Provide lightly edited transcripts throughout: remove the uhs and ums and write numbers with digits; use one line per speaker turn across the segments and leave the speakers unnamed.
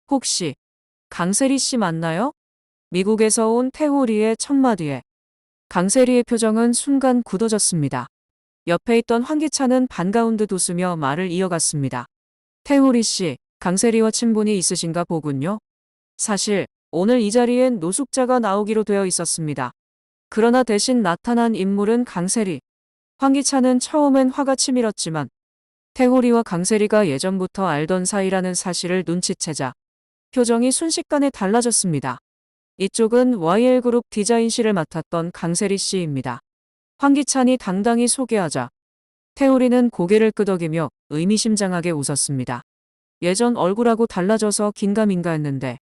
혹시 강세리 씨 맞나요? 미국에서 온 태호리의 첫 마디에 강세리의 표정은 순간 굳어졌습니다. 옆에 있던 황기찬은 반가운 듯 웃으며 말을 이어갔습니다. 태호리 씨, 강세리와 친분이 있으신가 보군요. 사실 오늘 이 자리엔 노숙자가 나오기로 되어 있었습니다. 그러나 대신 나타난 인물은 강세리. 황기찬은 처음엔 화가 치밀었지만 태호리와 강세리가 예전부터 알던 사이라는 사실을 눈치채자 표정이 순식간에 달라졌습니다. 이쪽은 YL그룹 디자인실을 맡았던 강세리 씨입니다. 황기찬이 당당히 소개하자 태호리는 고개를 끄덕이며 의미심장하게 웃었습니다. 예전 얼굴하고 달라져서 긴가민가 했는데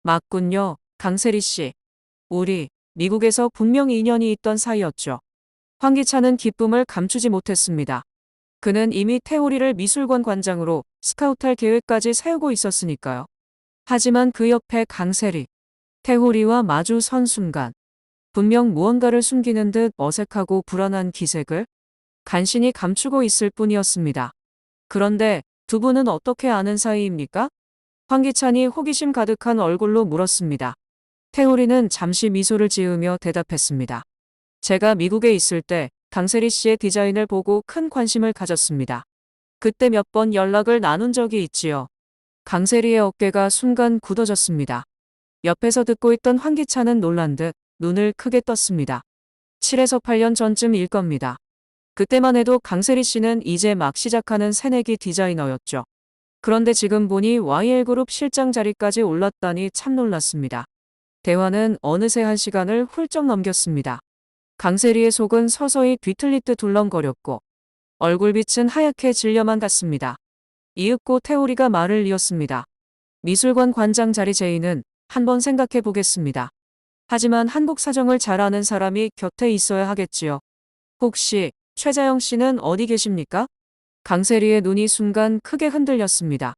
맞군요, 강세리 씨. 우리 미국에서 분명 인연이 있던 사이였죠. 황기찬은 기쁨을 감추지 못했습니다. 그는 이미 태호리를 미술관 관장으로 스카우트할 계획까지 세우고 있었으니까요. 하지만 그 옆에 강세리, 태호리와 마주 선 순간 분명 무언가를 숨기는 듯 어색하고 불안한 기색을 간신히 감추고 있을 뿐이었습니다. 그런데 두 분은 어떻게 아는 사이입니까? 황기찬이 호기심 가득한 얼굴로 물었습니다. 태호리는 잠시 미소를 지으며 대답했습니다. 제가 미국에 있을 때 강세리 씨의 디자인을 보고 큰 관심을 가졌습니다. 그때 몇 번 연락을 나눈 적이 있지요. 강세리의 어깨가 순간 굳어졌습니다. 옆에서 듣고 있던 황기찬은 놀란 듯 눈을 크게 떴습니다. 7에서 8년 전쯤일 겁니다. 그때만 해도 강세리 씨는 이제 막 시작하는 새내기 디자이너였죠. 그런데 지금 보니 YL그룹 실장 자리까지 올랐다니 참 놀랐습니다. 대화는 어느새 1시간을 훌쩍 넘겼습니다. 강세리의 속은 서서히 뒤틀리듯 울렁거렸고 얼굴빛은 하얗게 질려만 갔습니다. 이윽고 태호리가 말을 이었습니다. 미술관 관장 자리 제의는 한번 생각해 보겠습니다. 하지만 한국 사정을 잘 아는 사람이 곁에 있어야 하겠지요. 혹시 최자영 씨는 어디 계십니까? 강세리의 눈이 순간 크게 흔들렸습니다.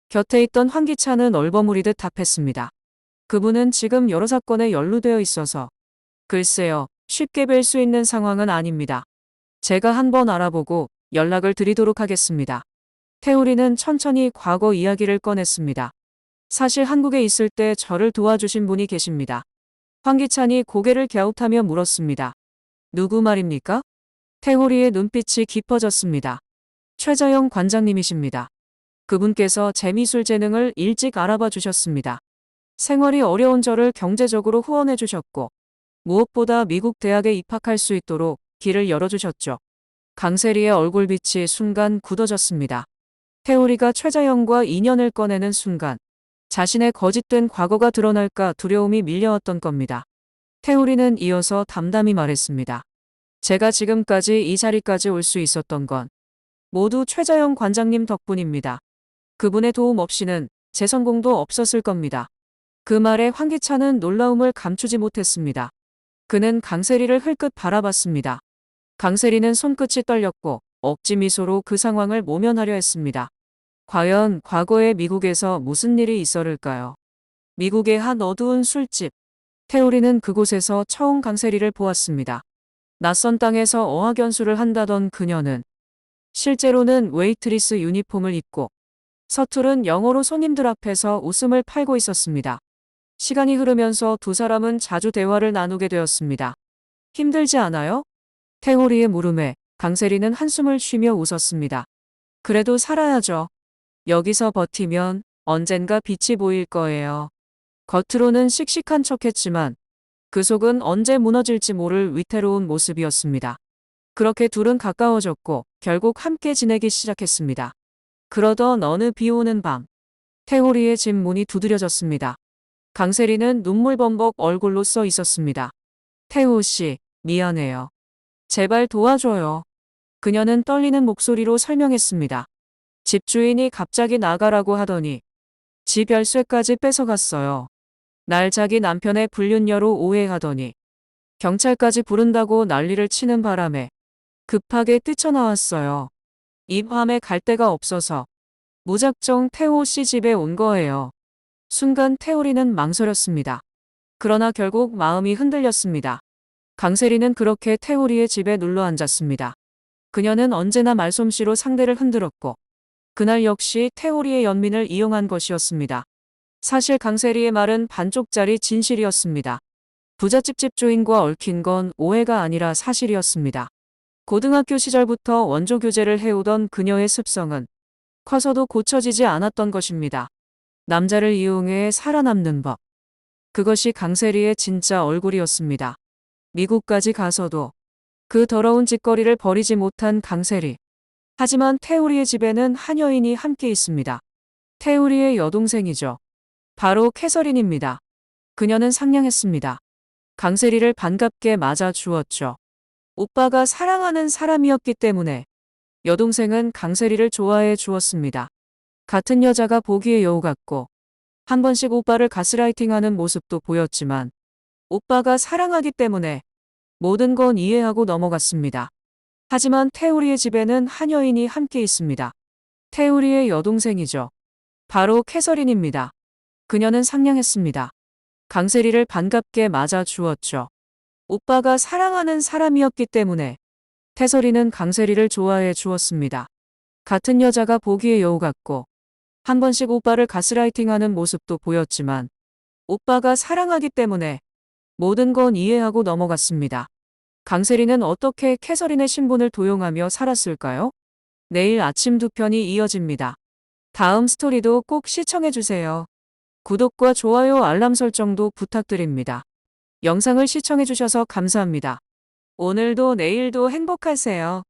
곁에 있던 황기찬은 얼버무리듯 답했습니다. 그분은 지금 여러 사건에 연루되어 있어서 글쎄요, 쉽게 뵐 수 있는 상황은 아닙니다. 제가 한번 알아보고 연락을 드리도록 하겠습니다. 태우리는 천천히 과거 이야기를 꺼냈습니다. 사실 한국에 있을 때 저를 도와주신 분이 계십니다. 황기찬이 고개를 갸웃하며 물었습니다. 누구 말입니까? 태호리의 눈빛이 깊어졌습니다. 최자영 관장님이십니다. 그분께서 제 미술 재능을 일찍 알아봐 주셨습니다. 생활이 어려운 저를 경제적으로 후원해 주셨고 무엇보다 미국 대학에 입학할 수 있도록 길을 열어주셨죠. 강세리의 얼굴빛이 순간 굳어졌습니다. 태호리가 최자영과 인연을 꺼내는 순간 자신의 거짓된 과거가 드러날까 두려움이 밀려왔던 겁니다. 태호리는 이어서 담담히 말했습니다. 제가 지금까지 이 자리까지 올 수 있었던 건 모두 최자영 관장님 덕분입니다. 그분의 도움 없이는 제 성공도 없었을 겁니다. 그 말에 황기찬은 놀라움을 감추지 못했습니다. 그는 강세리를 흘끗 바라봤습니다. 강세리는 손끝이 떨렸고 억지 미소로 그 상황을 모면하려 했습니다. 과연 과거의 미국에서 무슨 일이 있었을까요? 미국의 한 어두운 술집. 태우리는 그곳에서 처음 강세리를 보았습니다. 낯선 땅에서 어학연수를 한다던 그녀는 실제로는 웨이트리스 유니폼을 입고 서투른 영어로 손님들 앞에서 웃음을 팔고 있었습니다. 시간이 흐르면서 두 사람은 자주 대화를 나누게 되었습니다. 힘들지 않아요? 태호리의 물음에 강세리는 한숨을 쉬며 웃었습니다. 그래도 살아야죠. 여기서 버티면 언젠가 빛이 보일 거예요. 겉으로는 씩씩한 척했지만 그 속은 언제 무너질지 모를 위태로운 모습이었습니다. 그렇게 둘은 가까워졌고 결국 함께 지내기 시작했습니다. 그러던 어느 비 오는 밤, 태호리의 집 문이 두드려졌습니다. 강세리는 눈물범벅 얼굴로 써 있었습니다. 태호 씨, 미안해요. 제발 도와줘요. 그녀는 떨리는 목소리로 설명했습니다. 집주인이 갑자기 나가라고 하더니 집 열쇠까지 뺏어갔어요. 날 자기 남편의 불륜녀로 오해하더니 경찰까지 부른다고 난리를 치는 바람에 급하게 뛰쳐나왔어요. 이 밤에 갈 데가 없어서 무작정 태호 씨 집에 온 거예요. 순간 태호리는 망설였습니다. 그러나 결국 마음이 흔들렸습니다. 강세리는 그렇게 태호리의 집에 눌러 앉았습니다. 그녀는 언제나 말솜씨로 상대를 흔들었고 그날 역시 태호리의 연민을 이용한 것이었습니다. 사실 강세리의 말은 반쪽짜리 진실이었습니다. 부잣집 집주인과 얽힌 건 오해가 아니라 사실이었습니다. 고등학교 시절부터 원조 교제를 해오던 그녀의 습성은 커서도 고쳐지지 않았던 것입니다. 남자를 이용해 살아남는 법. 그것이 강세리의 진짜 얼굴이었습니다. 미국까지 가서도 그 더러운 짓거리를 버리지 못한 강세리. 하지만 태우리의 집에는 한 여인이 함께 있습니다. 태우리의 여동생이죠. 바로 캐서린입니다. 그녀는 상냥했습니다. 강세리를 반갑게 맞아 주었죠. 오빠가 사랑하는 사람이었기 때문에 여동생은 강세리를 좋아해 주었습니다. 같은 여자가 보기에 여우 같고 한 번씩 오빠를 가스라이팅하는 모습도 보였지만 오빠가 사랑하기 때문에 모든 건 이해하고 넘어갔습니다. 하지만 태우리의 집에는 한 여인이 함께 있습니다. 태우리의 여동생이죠. 바로 캐서린입니다. 그녀는 상냥했습니다. 강세리를 반갑게 맞아 주었죠. 오빠가 사랑하는 사람이었기 때문에 태서리는 강세리를 좋아해 주었습니다. 같은 여자가 보기에 여우 같고 한 번씩 오빠를 가스라이팅하는 모습도 보였지만 오빠가 사랑하기 때문에 모든 건 이해하고 넘어갔습니다. 강세리는 어떻게 캐서린의 신분을 도용하며 살았을까요? 내일 아침 2편이 이어집니다. 다음 스토리도 꼭 시청해주세요. 구독과 좋아요 알람 설정도 부탁드립니다. 영상을 시청해주셔서 감사합니다. 오늘도 내일도 행복하세요.